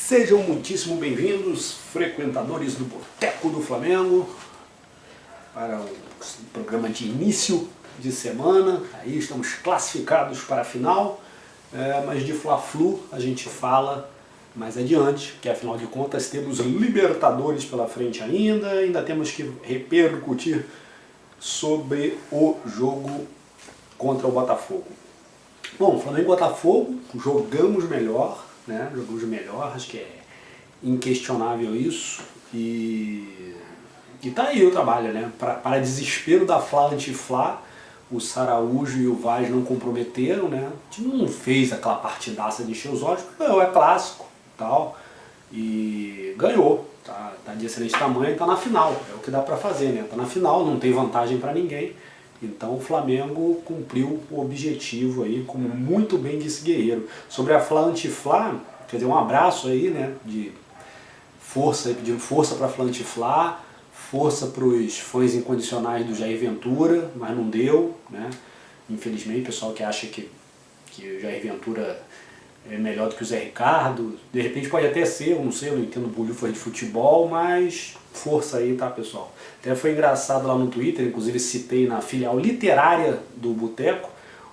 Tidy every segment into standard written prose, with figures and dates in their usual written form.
Sejam muitíssimo bem-vindos, frequentadores do Boteco do Flamengo, para o programa de início de semana. Aí estamos classificados para a final, mas de Fla-Flu a gente fala mais adiante, que afinal de contas temos Libertadores pela frente ainda temos que repercutir sobre o jogo contra o Botafogo. Bom, Flamengo e Botafogo, jogamos melhor, né? Jogamos melhor, acho que é inquestionável isso. E tá aí o trabalho, né? Para desespero da Fla anti-Fla, o Saraújo e o Vaz não comprometeram, né? O time não fez aquela partidaça de encher os olhos, ganhou, é clássico e tal. E ganhou, tá de excelente tamanho e tá na final, é o que dá para fazer, né? Tá na final, não tem vantagem para ninguém. Então o Flamengo cumpriu o objetivo aí, como muito bem disse Guerreiro. Sobre a Fla anti-Fla, quer dizer, um abraço aí, né, de força, pedindo força para a Fla anti-Fla, força para os fãs incondicionais do Jair Ventura, mas não deu, né? Infelizmente, o pessoal que acha que o Jair Ventura é melhor do que o Zé Ricardo, de repente pode até ser, eu não sei, eu não entendo bolhufas de futebol, mas força aí, tá, pessoal? Até foi engraçado lá no Twitter, inclusive citei na filial literária do Boteco,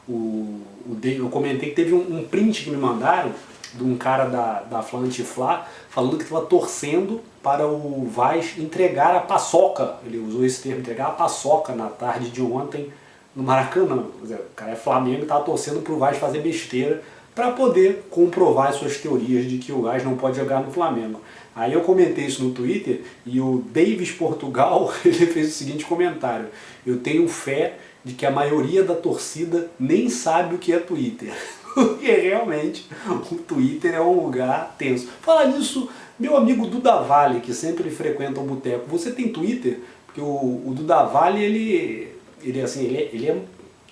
eu comentei que teve um print que me mandaram de um cara da Fla anti-Fla falando que estava torcendo para o Vaz entregar a paçoca, ele usou esse termo, entregar a paçoca na tarde de ontem no Maracanã. Quer dizer, o cara é Flamengo e estava torcendo para o Vaz fazer besteira para poder comprovar as suas teorias de que o Vaz não pode jogar no Flamengo. Aí eu comentei isso no Twitter e o Davis Portugal ele fez o seguinte comentário: eu tenho fé de que a maioria da torcida nem sabe o que é Twitter. Porque realmente o Twitter é um lugar tenso. Falar nisso, meu amigo Duda Vale, que sempre frequenta o Boteco, você tem Twitter? Porque o Duda Vale, ele é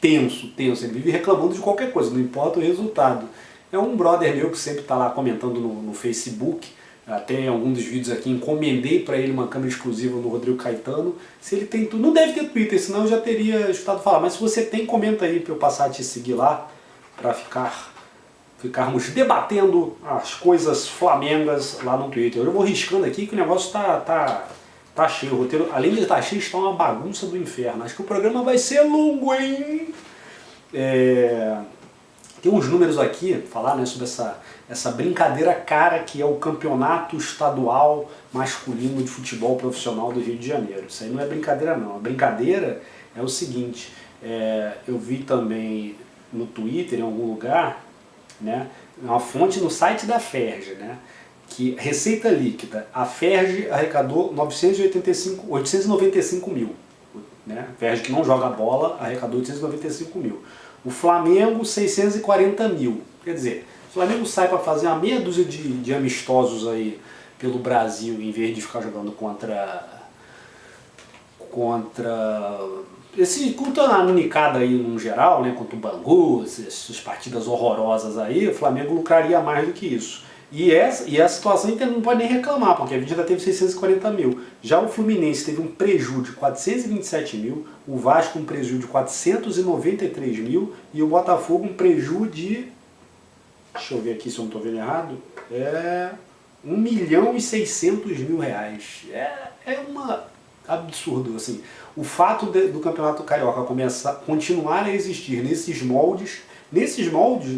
tenso, ele vive reclamando de qualquer coisa, não importa o resultado. É um brother meu que sempre está lá comentando no Facebook, até em algum dos vídeos aqui encomendei para ele uma câmera exclusiva no Rodrigo Caetano. Se ele tem não deve ter Twitter, senão eu já teria escutado falar, mas se você tem, comenta aí para eu passar a te seguir lá, para ficarmos debatendo as coisas flamengas lá no Twitter. Eu vou riscando aqui que o negócio tá cheio, o roteiro, além de estar cheio, está uma bagunça do inferno. Acho que o programa vai ser longo, hein? Tem uns números aqui, falar, né, sobre essa brincadeira cara que é o Campeonato Estadual Masculino de Futebol Profissional do Rio de Janeiro. Isso aí não é brincadeira não, a brincadeira é o seguinte, eu vi também no Twitter, em algum lugar, né, uma fonte no site da Ferj, né, que receita líquida, a Ferj arrecadou 895 mil, né? A Ferj que não joga bola arrecadou 895 mil. O Flamengo 640 mil. Quer dizer, o Flamengo sai para fazer uma meia dúzia de amistosos aí pelo Brasil, em vez de ficar jogando contra a unicada aí no geral, né, contra o Bangu, essas partidas horrorosas aí, o Flamengo lucraria mais do que isso. E a situação não pode nem reclamar, porque a gente já teve 640 mil. Já o Fluminense teve um prejuízo de 427 mil, o Vasco um prejuízo de 493 mil e o Botafogo um prejuízo de, deixa eu ver aqui se eu não estou vendo errado, 1.600.000 reais. É uma absurdo, assim. O fato do Campeonato Carioca continuar a existir nesses moldes,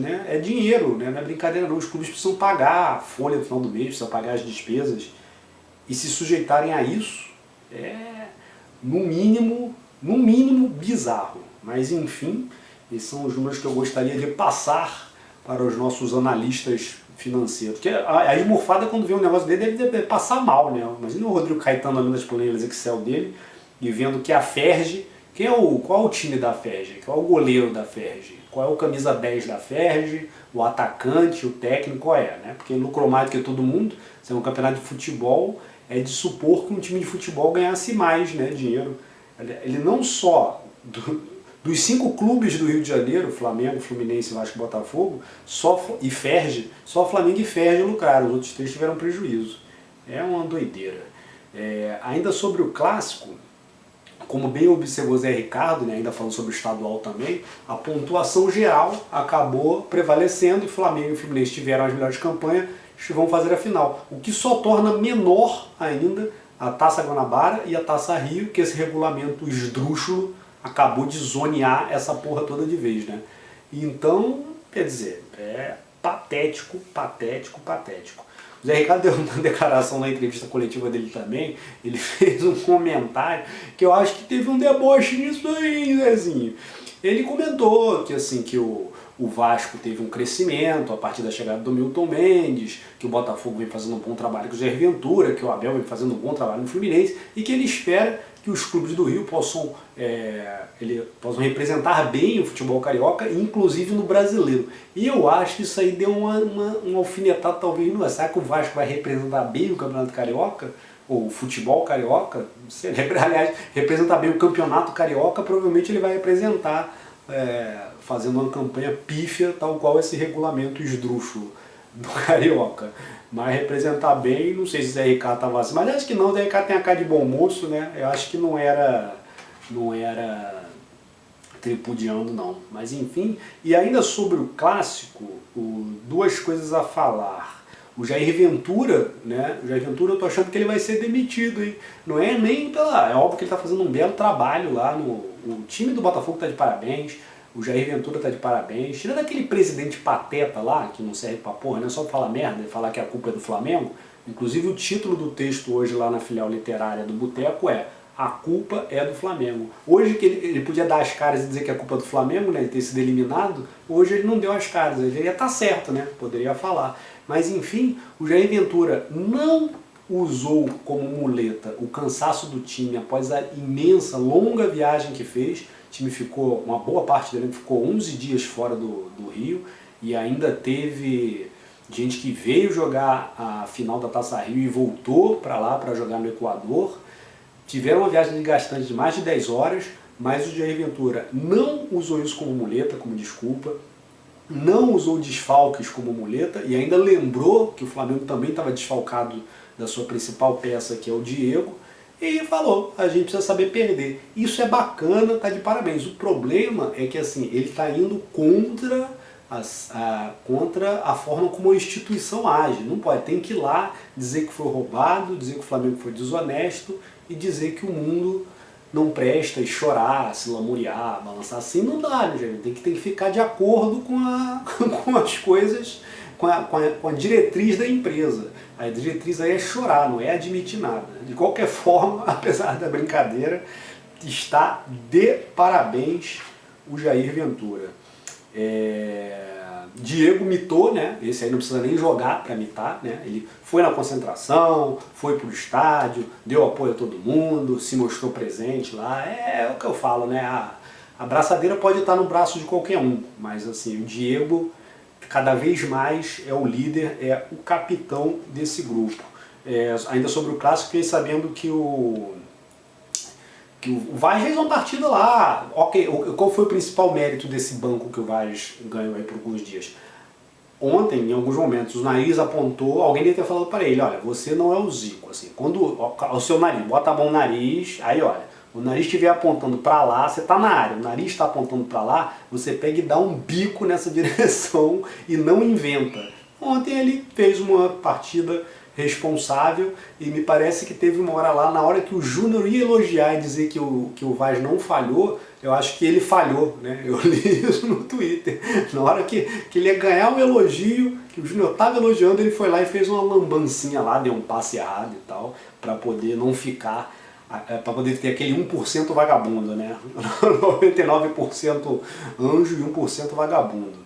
né, é dinheiro, né, não é brincadeira não. Os clubes precisam pagar a folha no final do mês, precisam pagar as despesas, e se sujeitarem a isso é no mínimo bizarro. Mas enfim, esses são os números que eu gostaria de passar para os nossos analistas financeiros. Porque a esmurfada, quando vê um negócio dele, deve passar mal, né? Imagina o Rodrigo Caetano olhando as planilhas Excel dele e vendo que a Ferj, qual é o time da Ferj? Qual é o goleiro da Ferj? Qual é o camisa 10 da Ferj? O atacante, o técnico, qual é? Né? Porque lucrou mais do que todo mundo. Se é um campeonato de futebol, é de supor que um time de futebol ganhasse mais, né, dinheiro. Ele não só, dos 5 clubes do Rio de Janeiro, Flamengo, Fluminense, Vasco e Botafogo, e Ferj, só Flamengo e Ferj lucraram, os outros 3 tiveram prejuízo. É uma doideira. Ainda sobre o clássico, como bem observou Zé Ricardo, né, ainda falando sobre o estadual também, a pontuação geral acabou prevalecendo e Flamengo e Fluminense tiveram as melhores campanhas vão fazer a final. O que só torna menor ainda a Taça Guanabara e a Taça Rio, que esse regulamento esdrúxulo acabou de zonear essa porra toda de vez, né? Então, quer dizer, é patético, patético, patético. O Zé Ricardo deu uma declaração na entrevista coletiva dele também, ele fez um comentário que eu acho que teve um deboche nisso aí, Zezinho. Ele comentou que assim, que o Vasco teve um crescimento a partir da chegada do Milton Mendes, que o Botafogo vem fazendo um bom trabalho com o Jair Ventura, que o Abel vem fazendo um bom trabalho no Fluminense, e que ele espera que os clubes do Rio possam representar bem o futebol carioca, inclusive no brasileiro. E eu acho que isso aí deu uma alfinetada, talvez, não é? Será que o Vasco vai representar bem o Campeonato Carioca? Ou o futebol carioca? Aliás, representar bem o Campeonato Carioca, provavelmente ele vai representar fazendo uma campanha pífia, tal qual esse regulamento esdrúxulo do Carioca. Mas representar bem, não sei se o Zé Ricardo estava assim, mas acho que não, o Zé Ricardo tem a cara de bom moço, né? Eu acho que não era tripudiando não. Mas enfim, e ainda sobre o clássico, duas coisas a falar. O Jair Ventura, né? O Jair Ventura, eu tô achando que ele vai ser demitido, hein? Não é nem pela... É óbvio que ele tá fazendo um belo trabalho lá o time do Botafogo tá de parabéns, o Jair Ventura tá de parabéns. Tirando aquele presidente pateta lá, que não serve pra porra, né? Só falar merda e falar que a culpa é do Flamengo. Inclusive o título do texto hoje lá na filial literária do Boteco é A culpa é do Flamengo. Hoje que ele podia dar as caras e dizer que a culpa é do Flamengo, né? Ele ter sido eliminado, hoje ele não deu as caras. Ele ia estar certo, né? Poderia falar. Mas enfim, o Jair Ventura não usou como muleta o cansaço do time após a imensa, longa viagem que fez. O time ficou, uma boa parte dele ficou 11 dias fora do Rio e ainda teve gente que veio jogar a final da Taça Rio e voltou para lá para jogar no Equador. Tiveram uma viagem desgastante de mais de 10 horas, mas o Jair Ventura não usou isso como muleta, como desculpa. Não usou desfalques como muleta e ainda lembrou que o Flamengo também estava desfalcado da sua principal peça, que é o Diego, e falou, a gente precisa saber perder. Isso é bacana, tá de parabéns. O problema é que assim, ele está indo contra a forma como a instituição age. Não pode, tem que ir lá dizer que foi roubado, dizer que o Flamengo foi desonesto e dizer que o mundo não presta e chorar, se lamuriar, balançar assim, não dá, né, gente? Tem que ficar de acordo com as coisas, com a diretriz da empresa. A diretriz aí é chorar, não é admitir nada. De qualquer forma, apesar da brincadeira, está de parabéns o Jair Ventura. Diego mitou, né? Esse aí não precisa nem jogar para mitar, né? Ele foi na concentração, foi pro estádio, deu apoio a todo mundo, se mostrou presente lá. É o que eu falo, né? A braçadeira pode estar no braço de qualquer um, mas assim, o Diego cada vez mais é o líder, é o capitão desse grupo. Ainda sobre o clássico, fiquei sabendo que o Vaz fez uma partida lá. Ok, qual foi o principal mérito desse banco que o Vaz ganhou aí por alguns dias? Ontem, em alguns momentos, o nariz apontou, alguém deve ter falado para ele, olha, você não é o Zico, assim, quando o seu nariz, bota a mão no nariz, aí olha, o nariz estiver apontando para lá, você está na área, o nariz está apontando para lá, você pega e dá um bico nessa direção e não inventa. Ontem ele fez uma partida responsável e me parece que teve uma hora lá, na hora que o Júnior ia elogiar e dizer que o Vaz não falhou, eu acho que ele falhou, né? Eu li isso no Twitter. Na hora que ele ia ganhar um elogio, que o Júnior estava elogiando, ele foi lá e fez uma lambancinha lá, deu um passe errado e tal, para poder não ficar, para poder ter aquele 1% vagabundo, né? 99% anjo e 1% vagabundo.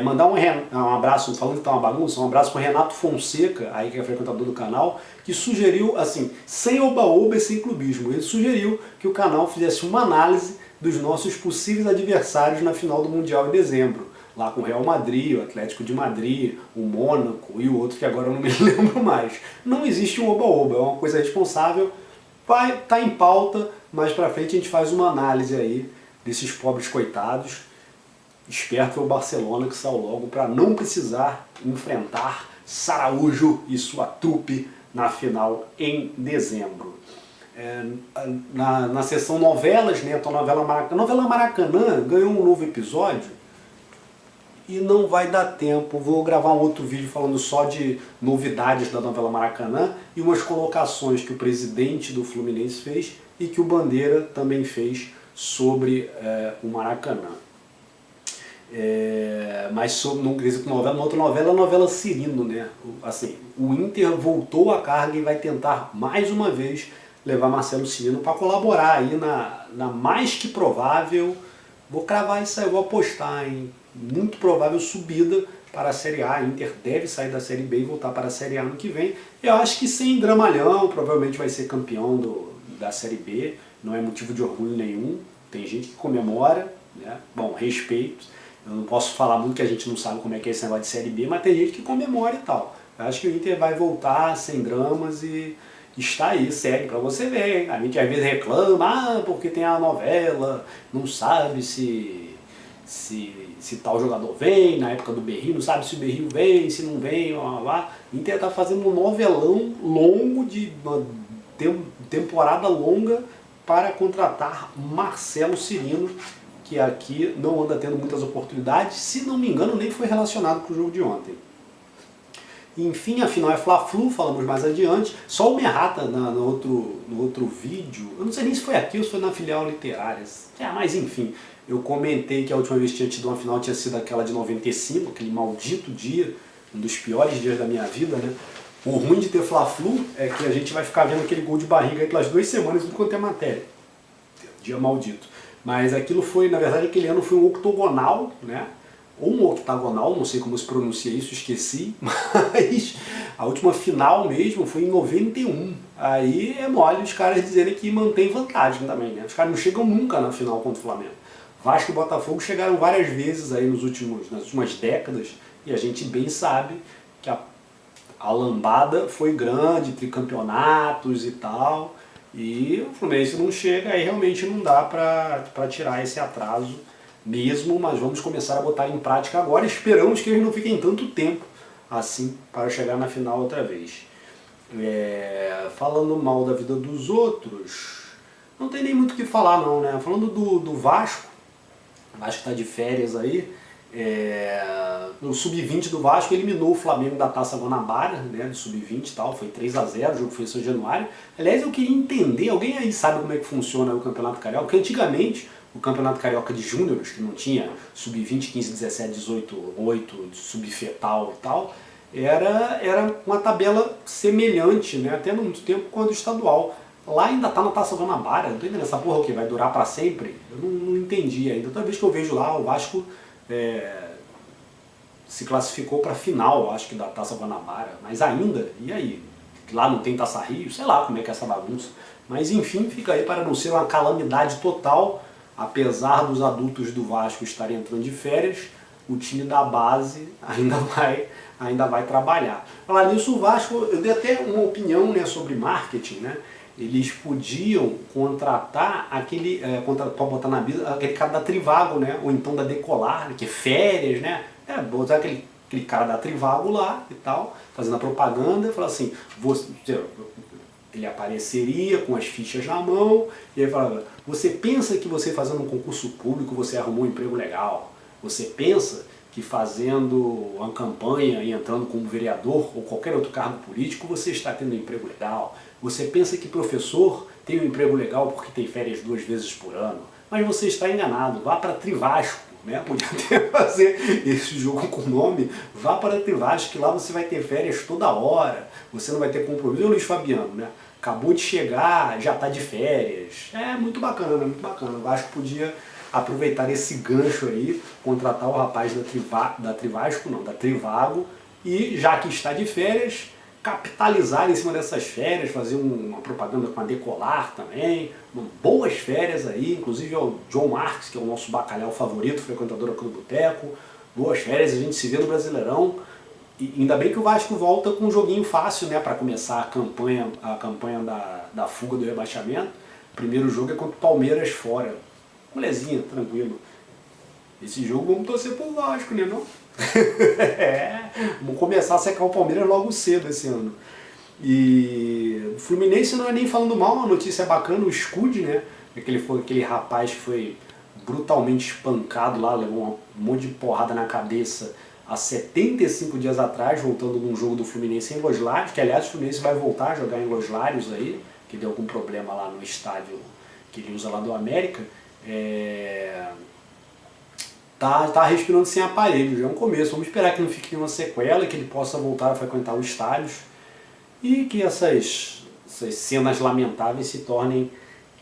Mandar um abraço, falando que tá uma bagunça, um abraço para o Renato Fonseca, aí que é frequentador do canal, que sugeriu, assim, sem oba-oba e sem clubismo, ele sugeriu que o canal fizesse uma análise dos nossos possíveis adversários na final do Mundial em dezembro, lá com o Real Madrid, o Atlético de Madrid, o Mônaco e o outro que agora eu não me lembro mais. Não existe um oba-oba, é uma coisa responsável, vai estar em pauta, mais pra frente a gente faz uma análise aí desses pobres coitados. Espero que foi o Barcelona que saiu logo para não precisar enfrentar Saraújo e sua trupe na final em dezembro. Na seção novelas, né, a novela Maracanã ganhou um novo episódio e não vai dar tempo. Vou gravar um outro vídeo falando só de novidades da novela Maracanã e umas colocações que o presidente do Fluminense fez e que o Bandeira também fez sobre o Maracanã. Mas sobre, numa outra novela, a novela Cirino, né? Assim, o Inter voltou à carga e vai tentar mais uma vez levar Marcelo Cirino para colaborar aí na mais que provável, vou cravar isso aí, vou apostar em muito provável subida para a Série A. A Inter deve sair da Série B e voltar para a Série A no que vem. Eu acho que sem dramalhão, provavelmente vai ser campeão da Série B, não é motivo de orgulho nenhum, tem gente que comemora, né? Bom, respeito. Eu não posso falar muito que a gente não sabe como é que é esse negócio de Série B, mas tem gente que comemora e tal. Eu acho que o Inter vai voltar sem dramas e está aí, segue pra você ver, hein? A gente às vezes reclama, porque tem a novela, não sabe se tal jogador vem, na época do Berrio, não sabe se o Berrio vem, se não vem, lá. O Inter tá fazendo um novelão longo, de uma temporada longa, para contratar Marcelo Cirino, que aqui não anda tendo muitas oportunidades, se não me engano nem foi relacionado com o jogo de ontem. Enfim, a final é Fla-Flu, falamos mais adiante. Só o Merrata no outro vídeo, eu não sei nem se foi aqui ou se foi na filial Literárias, mas enfim, eu comentei que a última vez que tinha tido uma final tinha sido aquela de 95, aquele maldito dia, um dos piores dias da minha vida, né? O ruim de ter Fla-Flu é que a gente vai ficar vendo aquele gol de barriga aí pelas 2 semanas do quanto é matéria. Dia maldito. Mas aquilo foi, na verdade, aquele ano foi um octogonal, né? Ou um octagonal, não sei como se pronuncia isso, esqueci, mas a última final mesmo foi em 91. Aí é mole os caras dizerem que mantém vantagem também, né? Os caras não chegam nunca na final contra o Flamengo. Vasco e Botafogo chegaram várias vezes aí nas últimas décadas, e a gente bem sabe que a lambada foi grande, tricampeonatos e tal, e o Fluminense não chega, aí realmente não dá para tirar esse atraso mesmo, mas vamos começar a botar em prática agora. Esperamos que eles não fiquem tanto tempo assim para chegar na final outra vez. Falando mal da vida dos outros, não tem nem muito o que falar não, né? Falando do Vasco, o Vasco está de férias aí, no Sub-20 do Vasco eliminou o Flamengo da Taça Guanabara, né, do Sub-20 e tal, foi 3-0, o jogo foi em São Januário. Aliás, eu queria entender, alguém aí sabe como é que funciona o Campeonato Carioca? Porque antigamente o Campeonato Carioca de Júniores, que não tinha Sub-20, 15, 17, 18, 8, Sub-fetal e tal, era uma tabela semelhante, né, até muito tempo quanto o estadual. Lá ainda tá na Taça Guanabara, não tô entendendo essa porra o que vai durar para sempre? Eu não entendi ainda. Toda vez que eu vejo lá, o Vasco se classificou para a final, acho que da Taça Guanabara, mas ainda, e aí? Lá não tem Taça Rio, sei lá como é que é essa bagunça. Mas enfim, fica aí para não ser uma calamidade total, apesar dos adultos do Vasco estarem entrando de férias, o time da base ainda vai trabalhar. Falar nisso, o Vasco, eu dei até uma opinião, né, sobre marketing, né? Eles podiam contratar aquele, para botar na mesa, aquele cara da Trivago, né? Ou então da Decolar, que é férias, né? Botar aquele cara da Trivago lá e tal, fazendo a propaganda, e falar assim, ele apareceria com as fichas na mão, e aí falava, você pensa que você fazendo um concurso público você arrumou um emprego legal? Você pensa que fazendo uma campanha e entrando como vereador ou qualquer outro cargo político você está tendo um emprego legal? Você pensa que professor tem um emprego legal porque tem férias 2 vezes por ano? Mas você está enganado, vá para Trivasco, né? Podia até fazer esse jogo com o nome, vá para Trivasco, que lá você vai ter férias toda hora, você não vai ter compromisso. E o Luiz Fabiano, né? Acabou de chegar, já está de férias. Muito bacana, muito bacana. O Vasco podia aproveitar esse gancho aí, contratar o rapaz da Trivago, e já que está de férias, capitalizar em cima dessas férias, fazer uma propaganda com a Decolar também, boas férias aí, inclusive ao John Marques, que é o nosso bacalhau favorito, frequentador aqui do Boteco, boas férias, a gente se vê no Brasileirão, e ainda bem que o Vasco volta com um joguinho fácil, né, para começar a campanha da fuga do rebaixamento. O primeiro jogo é contra o Palmeiras fora, molezinha, tranquilo. Esse jogo vamos torcer pro Vasco, né, não? Vamos começar a secar o Palmeiras logo cedo esse ano. E o Fluminense não é nem falando mal, uma notícia bacana, o Scud, né? Aquele rapaz que foi brutalmente espancado lá, levou um monte de porrada na cabeça há 75 dias atrás, voltando num jogo do Fluminense em Los Larios, que aliás o Fluminense vai voltar a jogar em Los Larios aí, que deu algum problema lá no estádio que ele usa lá do América. Tá respirando sem aparelho, já é um começo. Vamos esperar que não fique nenhuma sequela, que ele possa voltar a frequentar os estádios e que essas cenas lamentáveis se tornem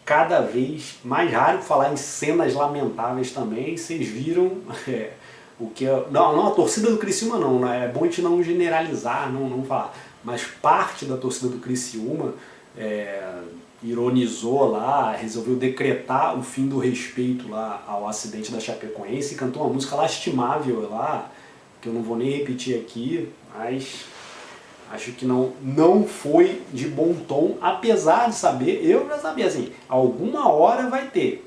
cada vez mais raro. Falar em cenas lamentáveis também, vocês viram o que não a torcida do Criciúma não, é bom a gente não generalizar, não falar, mas parte da torcida do Criciúma ironizou lá, resolveu decretar o fim do respeito lá ao acidente da Chapecoense e cantou uma música lastimável lá, que eu não vou nem repetir aqui, mas acho que não foi de bom tom, apesar de saber, eu já sabia assim, alguma hora vai ter.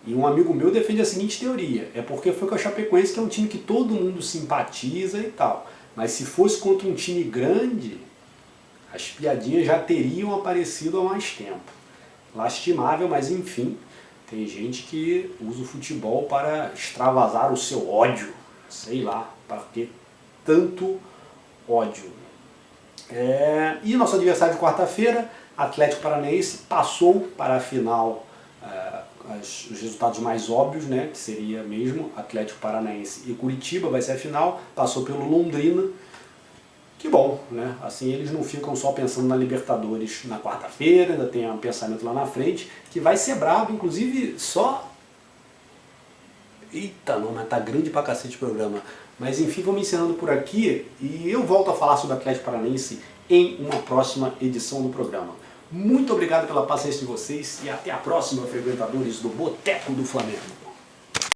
E um amigo meu defende a seguinte teoria, é porque foi com a Chapecoense, que é um time que todo mundo simpatiza e tal, mas se fosse contra um time grande, as piadinhas já teriam aparecido há mais tempo. Lastimável, mas enfim, tem gente que usa o futebol para extravasar o seu ódio, sei lá, para ter tanto ódio. E nosso adversário de quarta-feira, Atlético Paranaense, passou para a final, os resultados mais óbvios, né, que seria mesmo Atlético Paranaense e Curitiba, vai ser a final, passou pelo Londrina. Que bom, né? Assim eles não ficam só pensando na Libertadores na quarta-feira, ainda tem um pensamento lá na frente, que vai ser brabo, inclusive só... Eita, não, mas tá grande pra cacete o programa. Mas enfim, vou me encerrando por aqui e eu volto a falar sobre o Atlético Paranaense em uma próxima edição do programa. Muito obrigado pela paciência de vocês e até a próxima, frequentadores do Boteco do Flamengo.